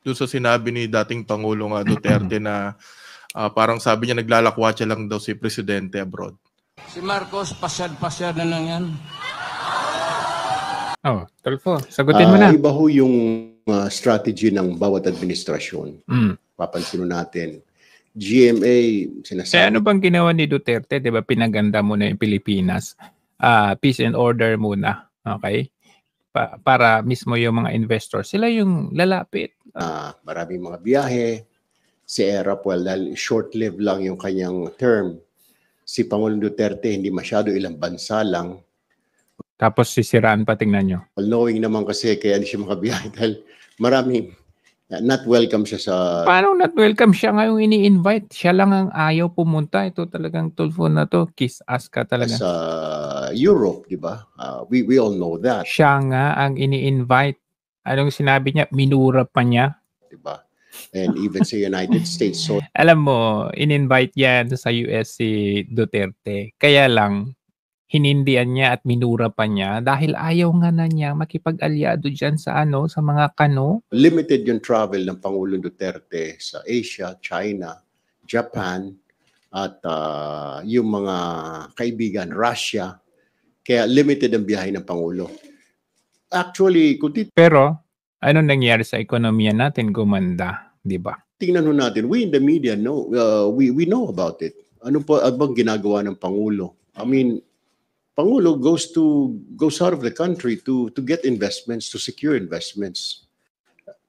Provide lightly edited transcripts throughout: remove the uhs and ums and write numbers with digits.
doon sa sinabi ni dating Pangulo nga Duterte na parang sabi niya naglalakwatsa lang daw si Presidente abroad. Si Marcos, pasyad-pasyad na lang yan. Oh, Tulfo, sagutin mo na. Iba ho yung strategy ng bawat administrasyon. Papansin natin. GMA, sinasabi. Kaya ano bang ginawa ni Duterte? Diba pinaganda muna yung Pilipinas? Peace and order muna. Okay? Para mismo yung mga investors. Sila yung lalapit. Maraming mga biyahe. Si ERAP, well, dahil short-lived lang yung kanyang term. Si Pangulong Duterte, hindi masyado, ilang bansa lang. Tapos sisiraan pa, tingnan nyo. Well, knowing naman kasi kaya hindi siya makabiyahe dahil maraming not welcome siya sa... Paano not welcome siya ngayong ini-invite? Siya lang ang ayaw pumunta. Ito talagang Tulfo na to. Kiss ass ka talaga. Sa Europe, di ba? We all know that. Siya nga ang ini-invite. Anong sinabi niya? Minura pa niya. Di ba? And even sa United States. So, alam mo, in-invite yan sa US si Duterte. Kaya lang, hinindian niya at minura pa niya dahil ayaw nga na niya makipag-alyado dyan sa sa mga kano. Limited yung travel ng Pangulong Duterte sa Asia, China, Japan, at yung mga kaibigan, Russia. Kaya limited ang biyahe ng Pangulo. Actually, pero anong nangyari sa ekonomiya natin? Gumanda, di ba? Tingnan ho natin, we in the media know, we know about it. Ano po bang ginagawa ng Pangulo? I mean, Pangulo goes out of the country to get investments, to secure investments.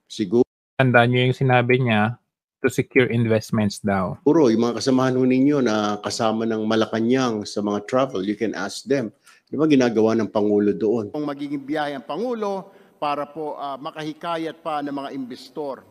Siguro. Tandaan niyo yung sinabi niya, to secure investments daw. Siguro, yung mga kasamahan ho ninyo na kasama ng Malacanang sa mga travel, you can ask them. Di ba ginagawa ng Pangulo doon? Kung magiging biyahe ang Pangulo para po makahikayat pa ng mga investor,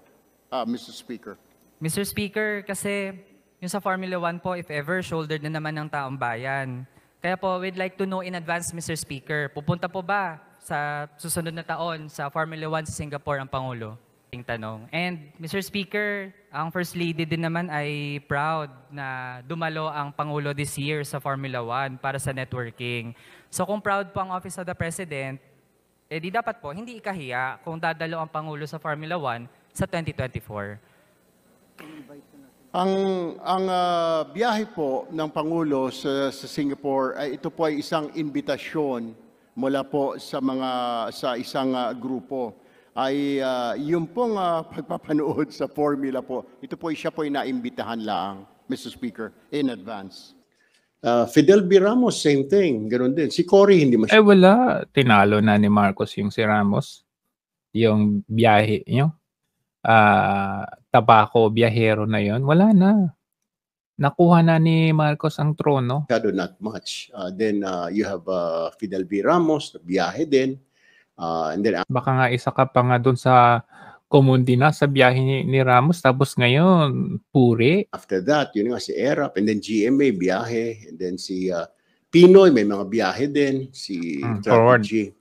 Mr. Speaker. Mr. Speaker, kasi yung sa Formula 1 po, if ever, shouldered na naman ng taong bayan. Kaya po, we'd like to know in advance, Mr. Speaker, pupunta po ba sa susunod na taon sa Formula 1 sa Singapore ang Pangulo? Yung tanong. And Mr. Speaker, ang First Lady din naman ay proud na dumalo ang Pangulo this year sa Formula 1 para sa networking. So kung proud po ang Office of the President, di dapat po hindi ikahiya kung dadalo ang Pangulo sa Formula 1 sa 2024. Ang biyahe po ng Pangulo sa Singapore ay ito po ay isang imbitasyon mula po sa isang grupo ay yung pong pagpapanood sa formula po. Ito po siya po ay naimbitahan lang, Mr. Speaker, in advance. Fidel B. Ramos, same thing. Ganun din. Si Cory hindi masyadong. Wala. Tinalo na ni Marcos yung si Ramos. Yung biyahe nyo. Tabako, biyahero na yon, wala na. Nakuha na ni Marcos ang trono. Not much. Then you have Fidel B. Ramos, biyahe din. And then, baka nga isa ka pa nga doon sa Kumundi na sa biyahe ni Ramos, tapos ngayon, puri. After that, yun nga si ERAP, and then GMA, biyahe. And then si Pinoy, may mga biyahe din. Si Strategy.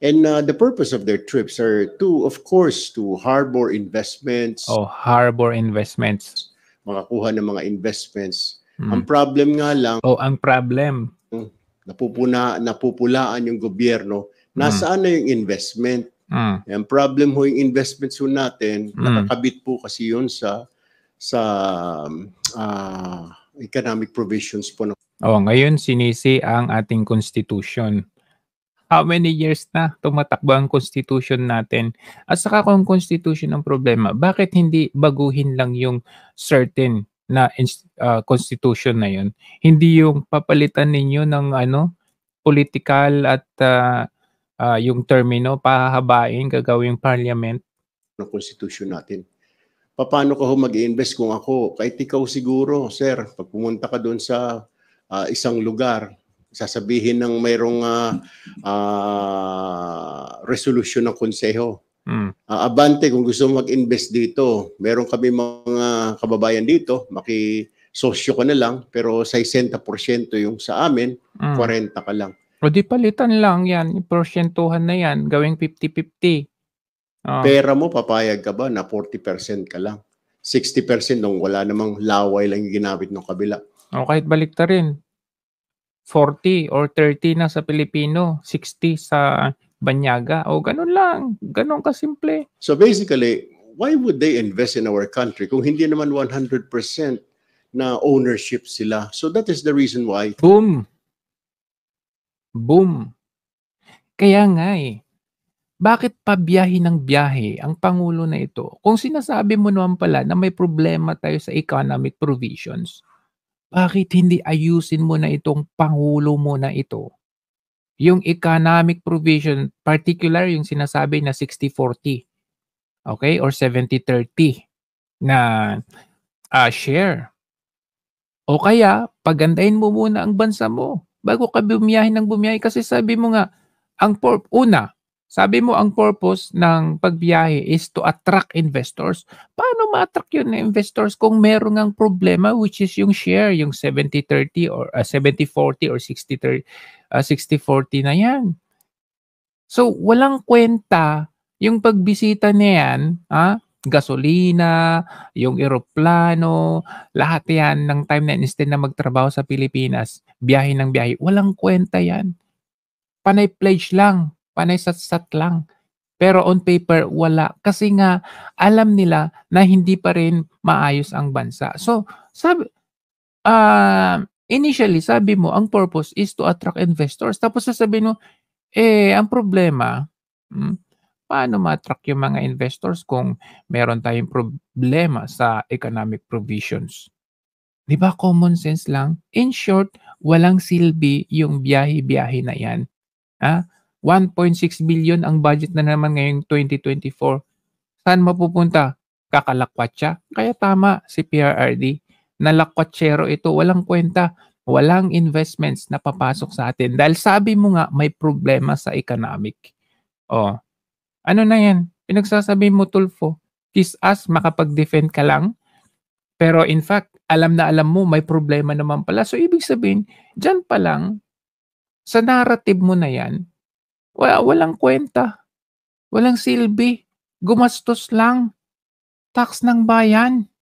And the purpose of their trips are of course, to harbor investments. Oh, harbor investments. Makakuha ng mga investments. Ang problem nga lang. Oh, ang problem. Napupulaan yung gobyerno. Nasaan na yung investment? Ang problem ho yung investments ho natin, nakakabit po kasi yun sa economic provisions po. Ngayon sinisi ang ating constitution. How many years na tumatakbo ang constitution natin? At saka kung constitution ang problema, bakit hindi baguhin lang yung certain na constitution na yun? Hindi yung papalitan ninyo ng political at yung termino, pahahabain, gagawing parliament. Ng constitution natin. Paano ka mag-i-invest kung ako? Kahit ikaw siguro, sir, pag pumunta ka doon sa isang lugar, sasabihin ng mayroong resolution ng konseho. Abante, kung gusto mo mag-invest dito, meron kami mga kababayan dito, makisosyo ka na lang, pero 60% yung sa amin, 40 ka lang. O di palitan lang yan, porsyentuhan na yan, gawing 50-50. Pera mo, papayag ka ba na 40% ka lang? 60% nung wala namang laway lang yung ginamit ng kabila. O kahit balik ta rin. 40 or 30 na sa Pilipino, 60 sa Banyaga. O ganun lang. Ganun kasimple. So basically, why would they invest in our country kung hindi naman 100% na ownership sila? So that is the reason why. Boom. Boom. Kaya nga eh. Bakit pa biyahe ng biyahe ang Pangulo na ito? Kung sinasabi mo naman pala na may problema tayo sa economic provisions, bakit hindi ayusin mo na itong Pangulo mo na ito? Yung economic provision, particular yung sinasabi na 60-40, okay? Or 70-30 na share. O kaya, pagandahin mo muna ang bansa mo bago ka bumiyahe ng bumiyahe. Kasi sabi mo nga, sabi mo ang purpose ng pagbiyahe is to attract investors. Paano ma-attract yun ng investors kung meron ngang problema which is yung share, yung 70-30 or 70-40 or 60-40 na yan. So, walang kwenta yung pagbisita niyan, gasolina, yung eroplano, lahat yan ng time na instead na magtrabaho sa Pilipinas, biyahe ng biyahe, walang kwenta yan. Panay pledge lang. Panay sat-sat lang. Pero on paper, wala. Kasi nga, alam nila na hindi pa rin maayos ang bansa. So, initially, sabi mo, ang purpose is to attract investors. Tapos sasabihin mo, ang problema, paano ma-attract yung mga investors kung meron tayong problema sa economic provisions? Di ba common sense lang? In short, walang silbi yung biyahe-biyahe na yan. 1.6 billion ang budget na naman ngayong 2024. Saan mapupunta? Kakalakwatsa. Kaya tama si PRRD. Nalakwatsero ito. Walang kwenta. Walang investments na papasok sa atin. Dahil sabi mo nga may problema sa economic. Ano na yan? Pinagsasabi mo, Tulfo. Kiss us, makapag-defend ka lang. Pero in fact, alam na alam mo may problema naman pala. So ibig sabihin, dyan pa lang, sa narrative mo na yan, walang kwenta. Walang silbi. Gumastos lang. Tax ng bayan.